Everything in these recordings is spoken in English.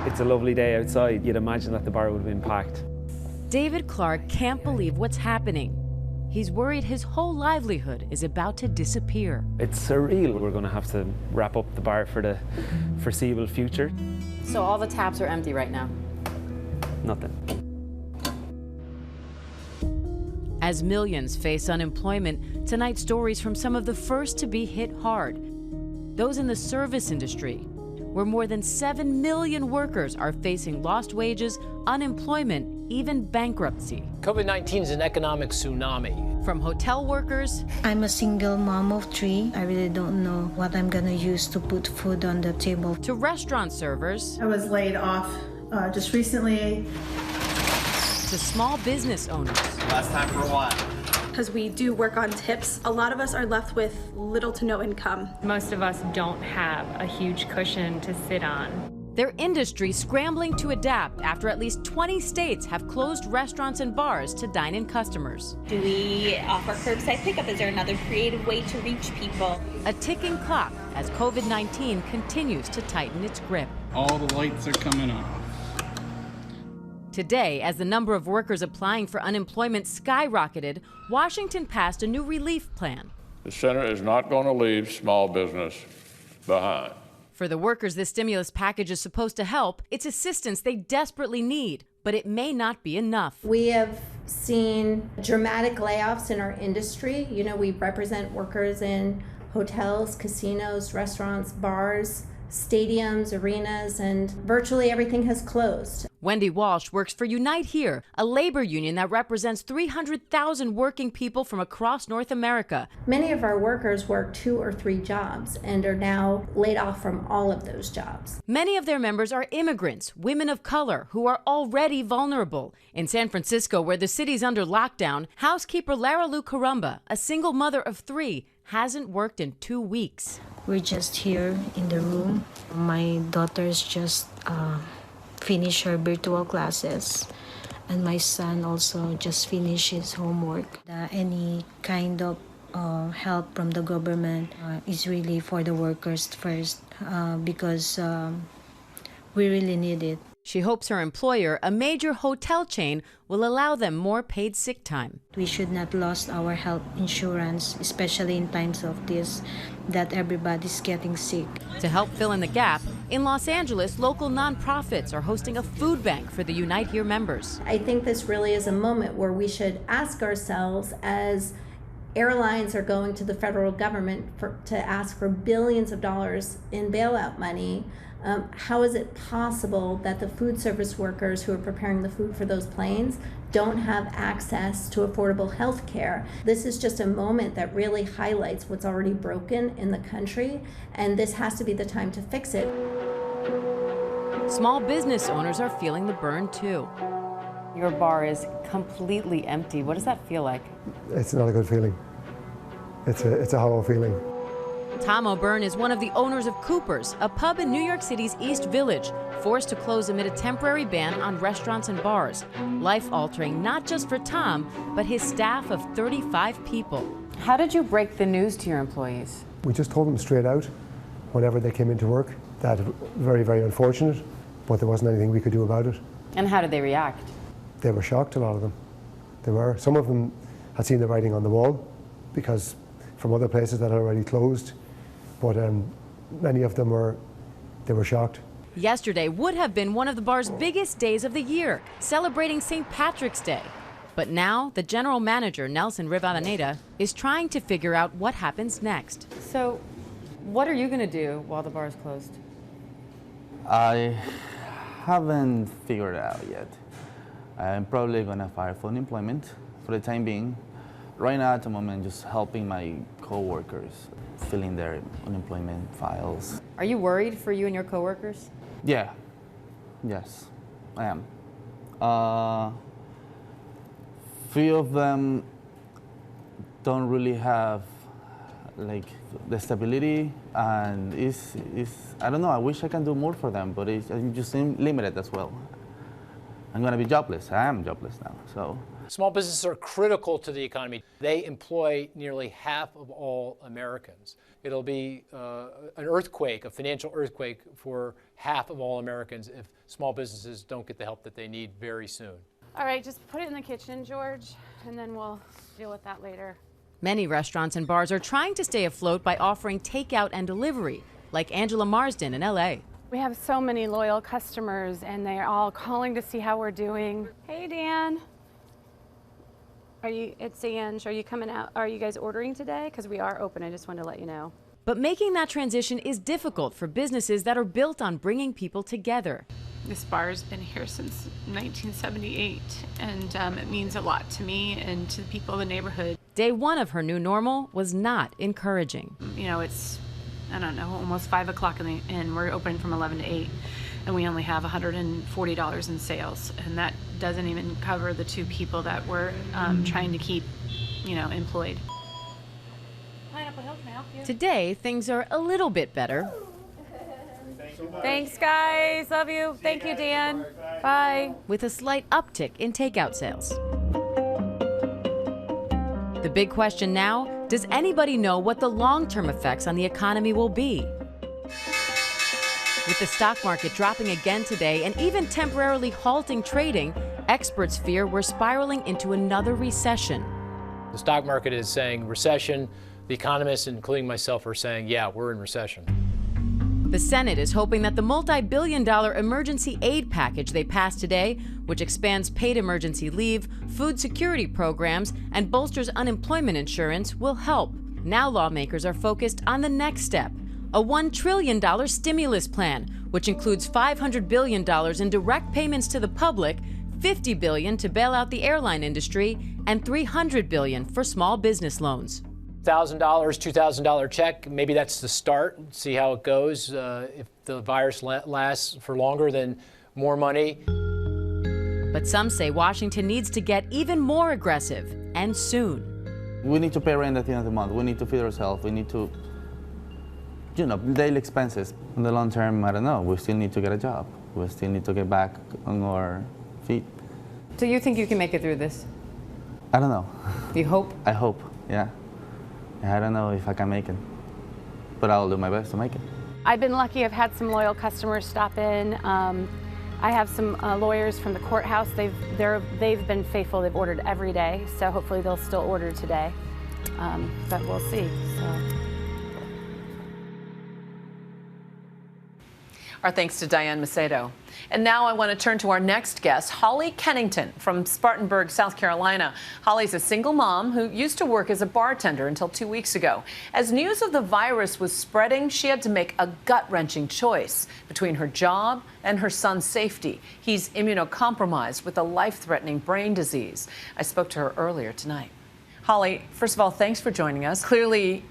It's a lovely day outside. You'd imagine that the bar would have been packed. David Clark can't believe what's happening. He's worried his whole livelihood is about to disappear. It's surreal. We're going to have to wrap up the bar for the foreseeable future. So all the taps are empty right now? Nothing. As millions face unemployment, tonight's stories from some of the first to be hit hard. Those in the service industry, where more than 7 million workers are facing lost wages, unemployment, even bankruptcy. COVID-19 is an economic tsunami. From hotel workers. I'm a single mom of 3. I really don't know what I'm gonna use to put food on the table. To restaurant servers. I was laid off just recently. To small business owners. Last time for a while. Because we do work on tips, a lot of us are left with little to no income. Most of us don't have a huge cushion to sit on. Their industry scrambling to adapt after at least 20 states have closed restaurants and bars to dine-in customers. Do we offer curbside pickup? Is there another creative way to reach people? A ticking clock as COVID-19 continues to tighten its grip. All the lights are coming on. Today, as the number of workers applying for unemployment skyrocketed, Washington passed a new relief plan. The Senate is not going to leave small business behind. For the workers this stimulus package is supposed to help, it's assistance they desperately need, but it may not be enough. We have seen dramatic layoffs in our industry. You know, we represent workers in hotels, casinos, restaurants, bars, stadiums, arenas, and virtually everything has closed. Wendy Walsh works for Unite Here, a labor union that represents 300,000 working people from across North America. Many of our workers work 2 or 3 jobs and are now laid off from all of those jobs. Many of their members are immigrants, women of color, who are already vulnerable. In San Francisco, where the city's under lockdown, housekeeper Lara Lou Caramba, a single mother of 3, hasn't worked in 2 weeks. We're just here in the room. My daughter's just finished her virtual classes, and my son also just finished his homework. Any kind of help from the government is really for the workers first, because we really need it. She hopes her employer, a major hotel chain, will allow them more paid sick time. We should not lose our health insurance, especially in times of this, that everybody's getting sick. To help fill in the gap, in Los Angeles, local nonprofits are hosting a food bank for the Unite Here members. I think this really is a moment where we should ask ourselves, as airlines are going to the federal government to ask for billions of dollars in bailout money, how is it possible that the food service workers who are preparing the food for those planes don't have access to affordable health care? This is just a moment that really highlights what's already broken in the country, and this has to be the time to fix it. Small business owners are feeling the burn too. Your bar is completely empty. What does that feel like? It's not a good feeling. It's a hollow feeling. Tom O'Byrne is one of the owners of Cooper's, a pub in New York City's East Village, forced to close amid a temporary ban on restaurants and bars. Life-altering not just for Tom, but his staff of 35 people. How did you break the news to your employees? We just told them straight out, whenever they came into work, that very, very unfortunate, but there wasn't anything we could do about it. And how did they react? They were shocked, a lot of them. They were. Some of them had seen the writing on the wall, because from other places that had already closed, but many of them were shocked. Yesterday would have been one of the bar's biggest days of the year, celebrating St. Patrick's Day. But now the general manager, Nelson Rivadeneira, is trying to figure out what happens next. So what are you going to do while the bar is closed? I haven't figured it out yet. I'm probably going to file for unemployment for the time being. Right now, at the moment, just helping my co-workers fill in their unemployment files. Are you worried for you and your coworkers? Yeah. Yes, I am. Few of them don't really have like the stability, and it's I don't know. I wish I can do more for them, but I'm just limited as well. I'm gonna be jobless. I am jobless now, so. Small businesses are critical to the economy. They employ nearly half of all Americans. It'll be an earthquake, a financial earthquake for half of all Americans if small businesses don't get the help that they need very soon. All right, just put it in the kitchen, George, and then we'll deal with that later. Many restaurants and bars are trying to stay afloat by offering takeout and delivery, like Angela Marsden in LA. We have so many loyal customers, and they're all calling to see how we're doing. Hey, Dan. It's Ange. Are you coming out? Are you guys ordering today? Because we are open. I just wanted to let you know. But making that transition is difficult for businesses that are built on bringing people together. This bar has been here since 1978, and it means a lot to me and to the people of the neighborhood. Day one of her new normal was not encouraging. You know, it's, I don't know, almost 5 o'clock and we're open from 11 to 8, and we only have $140 in sales, and that doesn't even cover the 2 people that we're trying to keep, employed. Pineapple Hill, can I help you? Today, things are a little bit better. Thanks, guys. Love you. Thank you, Dan. Bye. With a slight uptick in takeout sales. The big question now, does anybody know what the long-term effects on the economy will be? With the stock market dropping again today and even temporarily halting trading, experts fear we're spiraling into another recession. The stock market is saying recession. The economists, including myself, are saying, yeah, we're in recession. The Senate is hoping that the multi-billion-dollar emergency aid package they passed today, which expands paid emergency leave, food security programs, and bolsters unemployment insurance, will help. Now lawmakers are focused on the next step, a $1 trillion stimulus plan, which includes $500 billion in direct payments to the public, $50 billion to bail out the airline industry, and $300 billion for small business loans. $1,000, $2,000 check, maybe that's the start. See how it goes. If the virus lasts for longer, then more money. But some say Washington needs to get even more aggressive, and soon. We need to pay rent at the end of the month. We need to feed ourselves. We need to, daily expenses. In the long term, I don't know. We still need to get a job. We still need to get back on our feet. So you think you can make it through this? I don't know. You hope? I hope, yeah. I don't know if I can make it, but I'll do my best to make it. I've been lucky. I've had some loyal customers stop in. I have some lawyers from the courthouse. They've been faithful. They've ordered every day, so hopefully they'll still order today. But we'll see. So. Our thanks to Diane Macedo. And now I want to turn to our next guest, Holly Kennington from Spartanburg, South Carolina. Holly's a single mom who used to work as a bartender until 2 weeks ago. As news of the virus was spreading, she had to make a gut-wrenching choice between her job and her son's safety. He's immunocompromised with a life-threatening brain disease. I spoke to her earlier tonight. Holly, first of all, thanks for joining us. Clearly,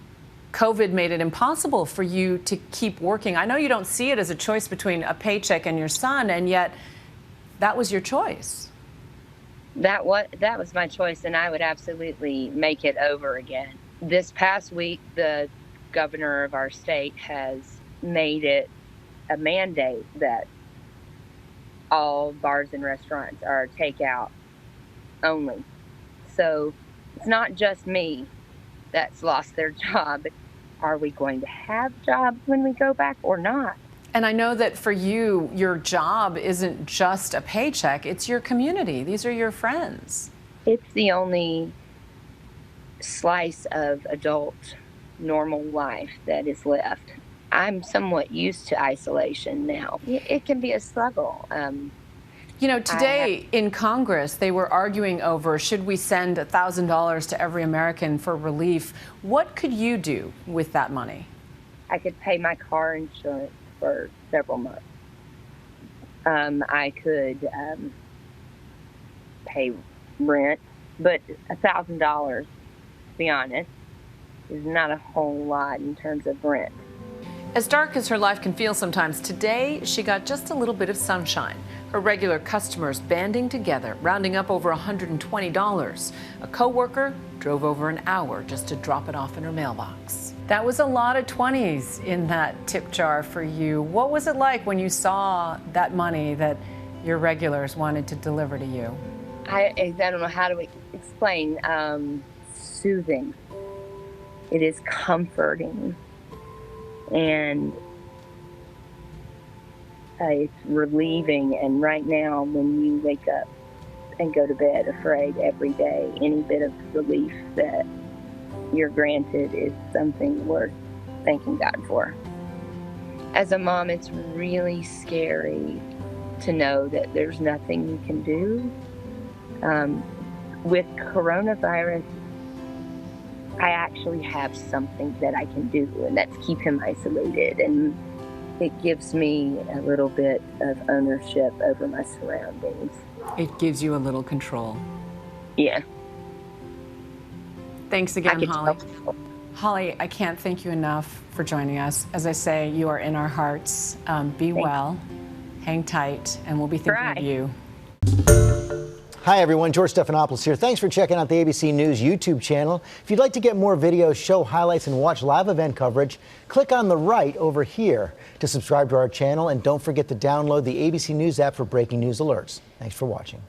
COVID made it impossible for you to keep working. I know you don't see it as a choice between a paycheck and your son, and yet that was your choice. That was my choice, and I would absolutely make it over again. This past week, the governor of our state has made it a mandate that all bars and restaurants are takeout only. So it's not just me that's lost their job. Are we going to have jobs when we go back or not? And I know that for you, your job isn't just a paycheck, it's your community. These are your friends. It's the only slice of adult normal life that is left. I'm somewhat used to isolation now. It can be a struggle. You know, today in Congress, they were arguing over should we send $1,000 to every American for relief. What could you do with that money? I could pay my car insurance for several months. I could pay rent, but $1,000, to be honest, is not a whole lot in terms of rent. As dark as her life can feel sometimes, today she got just a little bit of sunshine. Her regular customers banding together, rounding up over $120. A coworker drove over an hour just to drop it off in her mailbox. That was a lot of 20s in that tip jar for you. What was it like when you saw that money that your regulars wanted to deliver to you? I don't know how to explain, soothing. It is comforting, and it's relieving. And right now, when you wake up and go to bed afraid every day, any bit of relief that you're granted is something worth thanking God for. As a mom, it's really scary to know that there's nothing you can do. With coronavirus, I actually have something that I can do, and that's keep him isolated. And it gives me a little bit of ownership over my surroundings. It gives you a little control. Yeah. Thanks again, Holly. Holly, I can't thank you enough for joining us. As I say, you are in our hearts. Be well, hang tight, and we'll be thinking of you. Hi everyone, George Stephanopoulos here. Thanks for checking out the ABC News YouTube channel. If you'd like to get more videos, show highlights, and watch live event coverage, click on the right over here to subscribe to our channel, and don't forget to download the ABC News app for breaking news alerts. Thanks for watching.